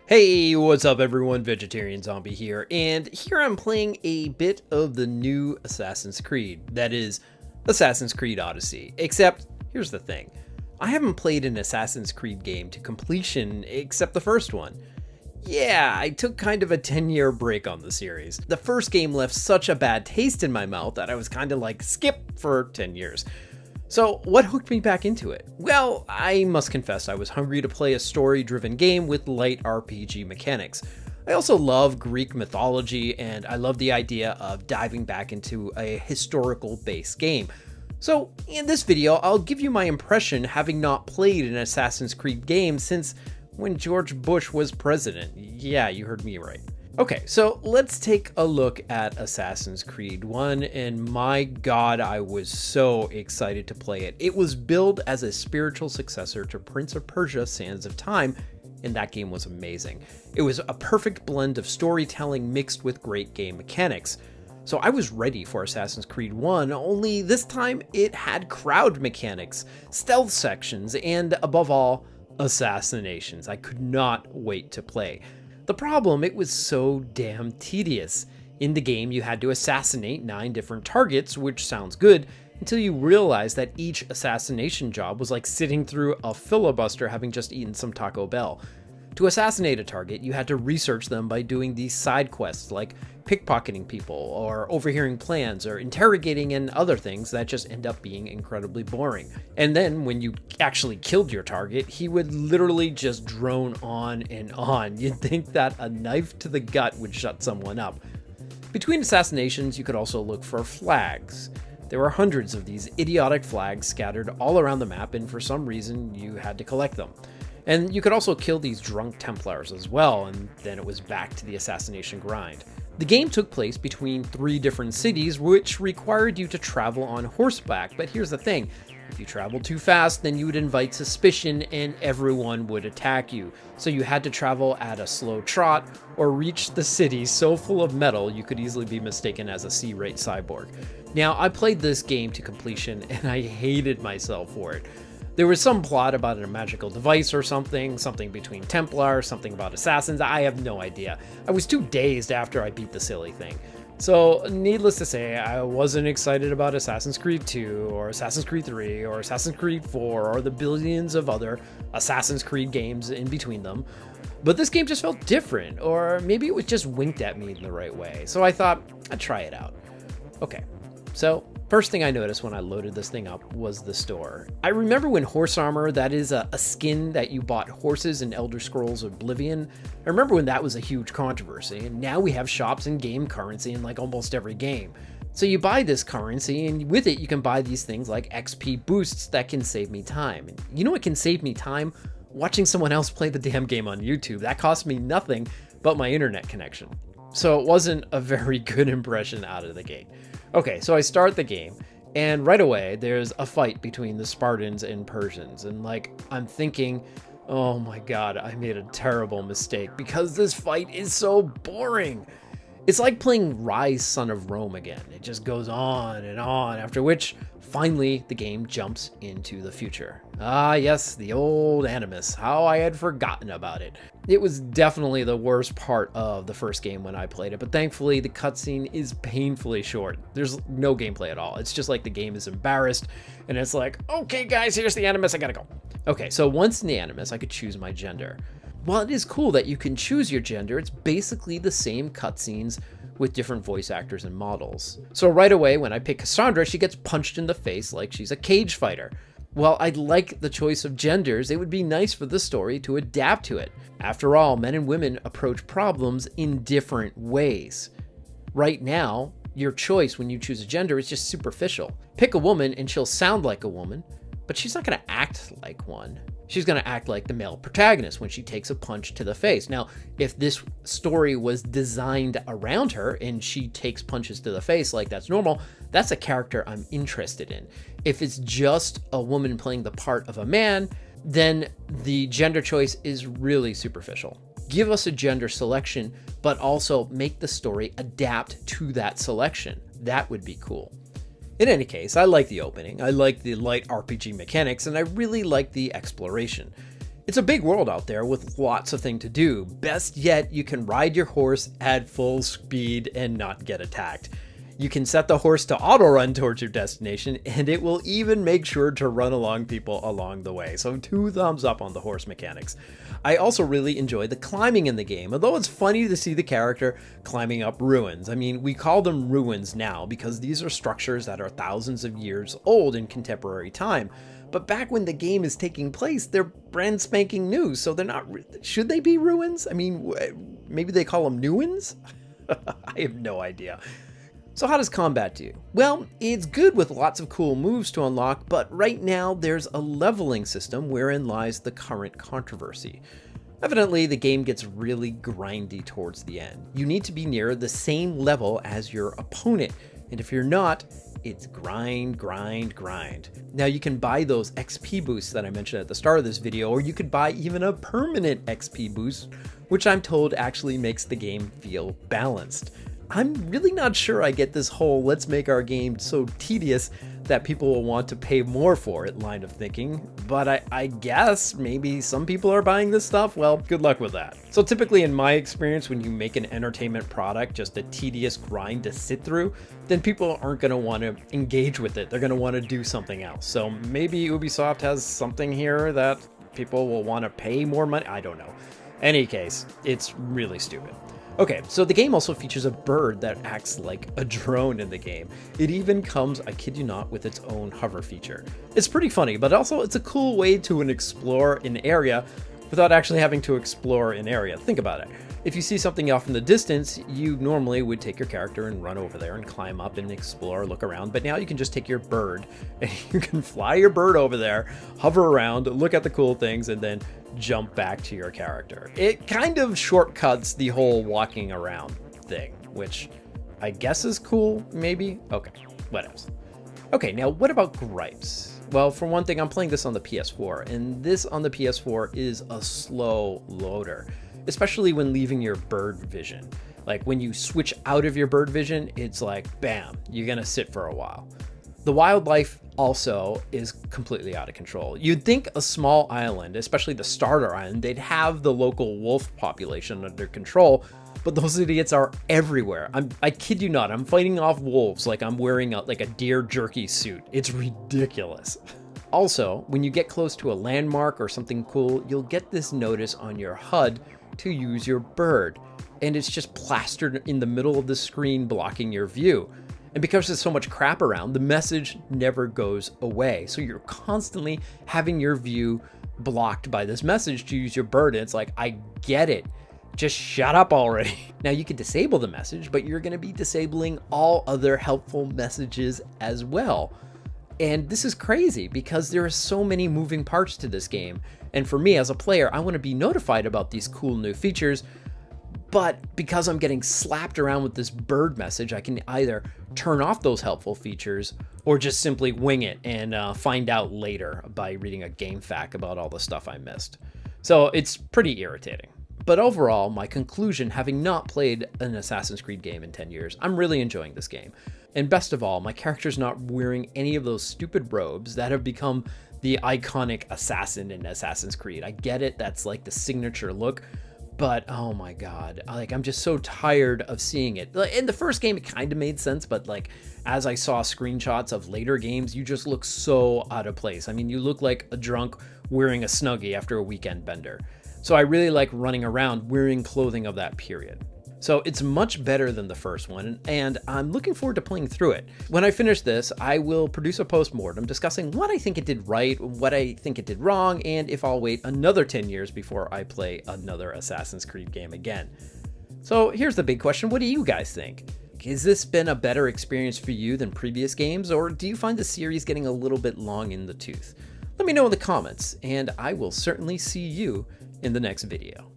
Hey, what's up everyone? Vegetarian Zombie here, and here I'm playing a bit of the new Assassin's Creed, that is, Assassin's Creed Odyssey. Except, here's the thing, I haven't played an Assassin's Creed game to completion except the first one. Yeah, I took kind of a 10-year break on the series. The first game left such a bad taste in my mouth that I was kind of like, skip for 10 years. So what hooked me back into it? Well, I must confess I was hungry to play a story-driven game with light RPG mechanics. I also love Greek mythology, and I love the idea of diving back into a historical-based game. So in this video, I'll give you my impression having not played an Assassin's Creed game since when George Bush was president. Yeah, you heard me right. Okay, so let's take a look at Assassin's Creed 1, and my god, I was so excited to play it. It was billed as a spiritual successor to Prince of Persia: Sands of Time, and that game was amazing. It was a perfect blend of storytelling mixed with great game mechanics. So I was ready for Assassin's Creed 1, only this time it had crowd mechanics, stealth sections, and above all, assassinations. I could not wait to play. The problem, it was so damn tedious. In the game, you had to assassinate 9 different targets, which sounds good, until you realize that each assassination job was like sitting through a filibuster having just eaten some Taco Bell. To assassinate a target, you had to research them by doing these side quests like pickpocketing people, or overhearing plans, or interrogating, and other things that just end up being incredibly boring. And then when you actually killed your target, he would literally just drone on and on. You'd think that a knife to the gut would shut someone up. Between assassinations, you could also look for flags. There were hundreds of these idiotic flags scattered all around the map, and for some reason you had to collect them. And you could also kill these drunk Templars as well, and then it was back to the assassination grind. The game took place between 3 different cities, which required you to travel on horseback, but here's the thing, if you traveled too fast, then you would invite suspicion and everyone would attack you. So you had to travel at a slow trot, or reach the city so full of metal you could easily be mistaken as a C-rate cyborg. Now, I played this game to completion and I hated myself for it. There was some plot about a magical device or something between Templar, something about assassins, I have no idea. I was too dazed after I beat the silly thing. So, needless to say, I wasn't excited about Assassin's Creed 2, or Assassin's Creed 3, or Assassin's Creed 4, or the billions of other Assassin's Creed games in between them. But this game just felt different, or maybe it was just winked at me in the right way, so I thought I'd try it out. Okay, so first thing I noticed when I loaded this thing up was the store. I remember when horse armor, that is a skin that you bought horses in Elder Scrolls Oblivion. I remember when that was a huge controversy, and now we have shops and game currency in like almost every game. So you buy this currency, and with it you can buy these things like XP boosts that can save me time. And you know what can save me time? Watching someone else play the damn game on YouTube. That cost me nothing but my internet connection. So it wasn't a very good impression out of the gate. Okay, so I start the game, and right away there's a fight between the Spartans and Persians, and like, I'm thinking, oh my god, I made a terrible mistake because this fight is so boring. It's like playing Rise, Son of Rome again. It just goes on and on, after which, finally, the game jumps into the future. Ah yes, the old Animus, how I had forgotten about it. It was definitely the worst part of the first game when I played it, but thankfully the cutscene is painfully short. There's no gameplay at all. It's just like the game is embarrassed, and it's like, okay guys, here's the Animus, I gotta go. Okay, so once in the Animus, I could choose my gender. While it is cool that you can choose your gender, it's basically the same cutscenes with different voice actors and models. So right away, when I pick Cassandra, she gets punched in the face like she's a cage fighter. While I like the choice of genders, it would be nice for the story to adapt to it. After all, men and women approach problems in different ways. Right now, your choice when you choose a gender is just superficial. Pick a woman and she'll sound like a woman, but she's not gonna act like one. She's going to act like the male protagonist when she takes a punch to the face. Now, if this story was designed around her and she takes punches to the face like that's normal, that's a character I'm interested in. If it's just a woman playing the part of a man, then the gender choice is really superficial. Give us a gender selection, but also make the story adapt to that selection. That would be cool. In any case, I like the opening, I like the light RPG mechanics, and I really like the exploration. It's a big world out there with lots of things to do. Best yet, you can ride your horse at full speed and not get attacked. You can set the horse to auto run towards your destination, and it will even make sure to run along people along the way. So 2 thumbs up on the horse mechanics. I also really enjoy the climbing in the game, although it's funny to see the character climbing up ruins. I mean, we call them ruins now because these are structures that are thousands of years old in contemporary time. But back when the game is taking place, they're brand spanking new, so they're not. Should they be ruins? I mean, maybe they call them newins? I have no idea. So how does combat do? Well, it's good with lots of cool moves to unlock, but right now there's a leveling system wherein lies the current controversy. Evidently, the game gets really grindy towards the end. You need to be near the same level as your opponent, and if you're not, it's grind, grind, grind. Now you can buy those XP boosts that I mentioned at the start of this video, or you could buy even a permanent XP boost, which I'm told actually makes the game feel balanced. I'm really not sure I get this whole let's make our game so tedious that people will want to pay more for it line of thinking, but I guess maybe some people are buying this stuff. Well, good luck with that. So typically in my experience, when you make an entertainment product just a tedious grind to sit through, then people aren't going to want to engage with it. They're going to want to do something else. So maybe Ubisoft has something here that people will want to pay more money. I don't know. Any case, it's really stupid. Okay, so the game also features a bird that acts like a drone in the game. It even comes, I kid you not, with its own hover feature. It's pretty funny, but also it's a cool way to explore an area without actually having to explore an area. Think about it. If you see something off in the distance, you normally would take your character and run over there and climb up and explore, look around, but now you can just take your bird and you can fly your bird over there, hover around, look at the cool things, and then jump back to your character. It kind of shortcuts the whole walking around thing, which I guess is cool, maybe? Okay, what else? Okay, now what about gripes? Well, for one thing, I'm playing this on the PS4, and this on the PS4 is a slow loader, especially when leaving your bird vision. Like when you switch out of your bird vision, it's like, bam, you're gonna sit for a while. The wildlife also is completely out of control. You'd think a small island, especially the starter island, they'd have the local wolf population under control, but those idiots are everywhere. I kid you not, I'm fighting off wolves like I'm wearing a deer jerky suit. It's ridiculous. Also, when you get close to a landmark or something cool, you'll get this notice on your HUD to use your bird, and it's just plastered in the middle of the screen blocking your view. And because there's so much crap around, the message never goes away. So you're constantly having your view blocked by this message to use your bird. And it's like, I get it. Just shut up already. Now you can disable the message, but you're going to be disabling all other helpful messages as well. And this is crazy because there are so many moving parts to this game. And for me as a player, I want to be notified about these cool new features. But because I'm getting slapped around with this bird message, I can either turn off those helpful features or just simply wing it and find out later by reading a game fact about all the stuff I missed. So it's pretty irritating. But overall, my conclusion, having not played an Assassin's Creed game in 10 years, I'm really enjoying this game. And best of all, my character's not wearing any of those stupid robes that have become the iconic assassin in Assassin's Creed. I get it, that's like the signature look. But oh my god, like I'm just so tired of seeing it. In the first game, it kind of made sense, but like as I saw screenshots of later games, you just look so out of place. I mean, you look like a drunk wearing a Snuggie after a weekend bender. So I really like running around wearing clothing of that period. So it's much better than the first one, and I'm looking forward to playing through it. When I finish this, I will produce a post-mortem discussing what I think it did right, what I think it did wrong, and if I'll wait another 10 years before I play another Assassin's Creed game again. So here's the big question, what do you guys think? Has this been a better experience for you than previous games, or do you find the series getting a little bit long in the tooth? Let me know in the comments, and I will certainly see you in the next video.